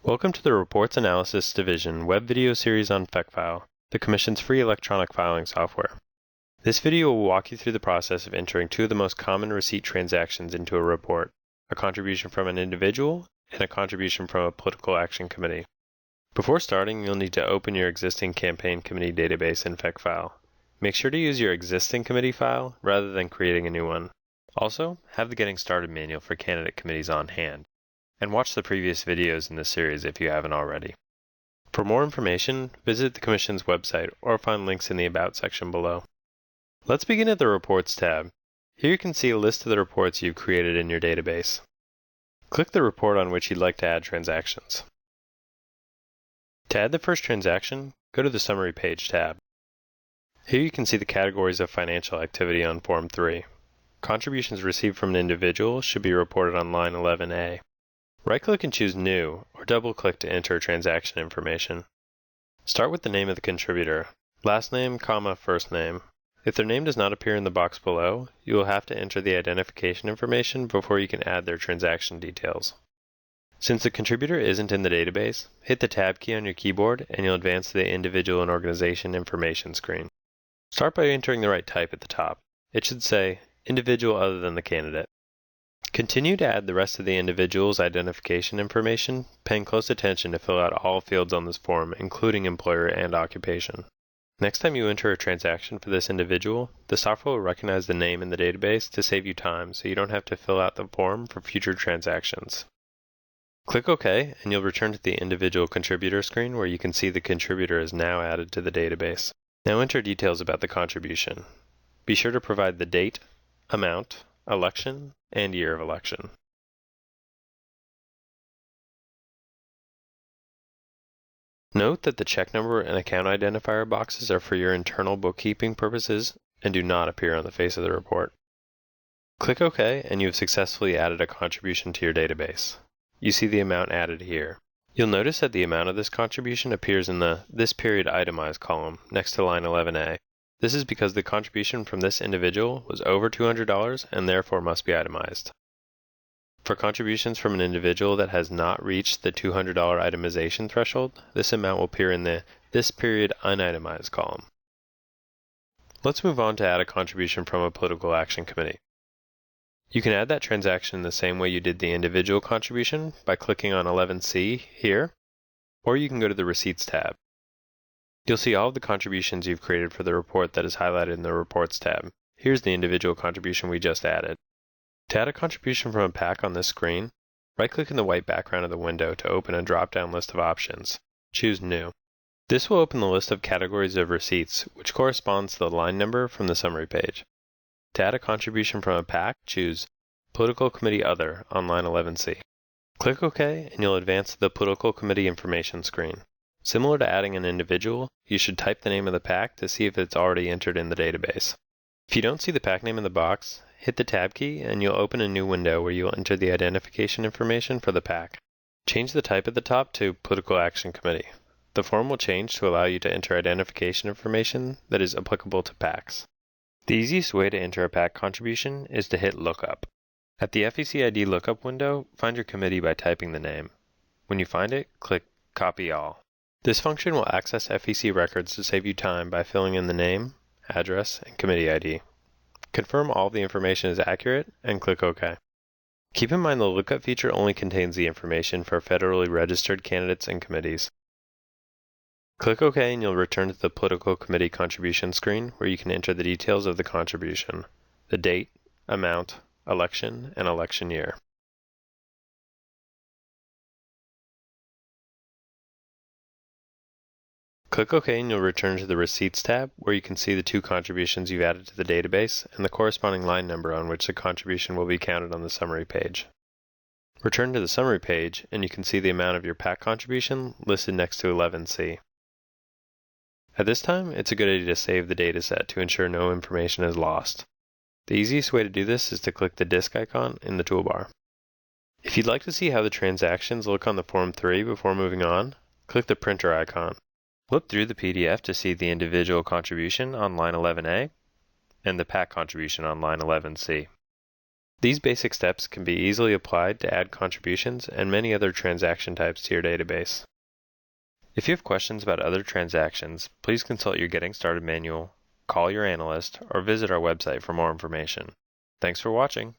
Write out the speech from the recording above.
Welcome to the Reports Analysis Division web video series on FECFile, the Commission's free electronic filing software. This video will walk you through the process of entering two of the most common receipt transactions into a report, a contribution from an individual and a contribution from a political action committee. Before starting, you'll need to open your existing campaign committee database in FECFile. Make sure to use your existing committee file rather than creating a new one. Also, have the Getting Started manual for candidate committees on hand. And watch the previous videos in this series if you haven't already. For more information, visit the Commission's website or find links in the About section below. Let's begin at the Reports tab. Here you can see a list of the reports you've created in your database. Click the report on which you'd like to add transactions. To add the first transaction, go to the Summary Page tab. Here you can see the categories of financial activity on Form 3. Contributions received from an individual should be reported on line 11A. Right-click and choose New, or double-click to enter transaction information. Start with the name of the contributor, last name, first name. If their name does not appear in the box below, you will have to enter the identification information before you can add their transaction details. Since the contributor isn't in the database, hit the Tab key on your keyboard and you'll advance to the Individual and Organization Information screen. Start by entering the right type at the top. It should say, Individual other than the candidate. Continue to add the rest of the individual's identification information, paying close attention to fill out all fields on this form, including employer and occupation. Next time you enter a transaction for this individual, the software will recognize the name in the database to save you time so you don't have to fill out the form for future transactions. Click OK, and you'll return to the individual contributor screen where you can see the contributor is now added to the database. Now enter details about the contribution. Be sure to provide the date, amount, election, and year of election. Note that the check number and account identifier boxes are for your internal bookkeeping purposes and do not appear on the face of the report. Click OK and you have successfully added a contribution to your database. You see the amount added here. You'll notice that the amount of this contribution appears in the This Period Itemized column next to line 11A. This is because the contribution from this individual was over $200 and therefore must be itemized. For contributions from an individual that has not reached the $200 itemization threshold, this amount will appear in the This Period Unitemized column. Let's move on to add a contribution from a political action committee. You can add that transaction in the same way you did the individual contribution by clicking on 11C here, or you can go to the Receipts tab. You'll see all of the contributions you've created for the report that is highlighted in the Reports tab. Here's the individual contribution we just added. To add a contribution from a PAC on this screen, right-click in the white background of the window to open a drop-down list of options. Choose New. This will open the list of categories of receipts, which corresponds to the line number from the summary page. To add a contribution from a PAC, choose Political Committee Other on line 11C. Click OK and you'll advance to the Political Committee Information screen. Similar to adding an individual, you should type the name of the PAC to see if it's already entered in the database. If you don't see the PAC name in the box, hit the Tab key and you'll open a new window where you'll enter the identification information for the PAC. Change the type at the top to Political Action Committee. The form will change to allow you to enter identification information that is applicable to PACs. The easiest way to enter a PAC contribution is to hit Lookup. At the FECID Lookup window, find your committee by typing the name. When you find it, click Copy All. This function will access FEC records to save you time by filling in the name, address, and committee ID. Confirm all of the information is accurate and click OK. Keep in mind the lookup feature only contains the information for federally registered candidates and committees. Click OK and you'll return to the Political Committee Contribution screen where you can enter the details of the contribution, the date, amount, election, and election year. Click OK and you'll return to the Receipts tab where you can see the two contributions you've added to the database and the corresponding line number on which the contribution will be counted on the summary page. Return to the summary page and you can see the amount of your PAC contribution listed next to 11C. At this time, it's a good idea to save the dataset to ensure no information is lost. The easiest way to do this is to click the disk icon in the toolbar. If you'd like to see how the transactions look on the Form 3 before moving on, click the printer icon. Flip through the PDF to see the individual contribution on line 11A and the PAC contribution on line 11C. These basic steps can be easily applied to add contributions and many other transaction types to your database. If you have questions about other transactions, please consult your Getting Started manual, call your analyst, or visit our website for more information. Thanks for watching.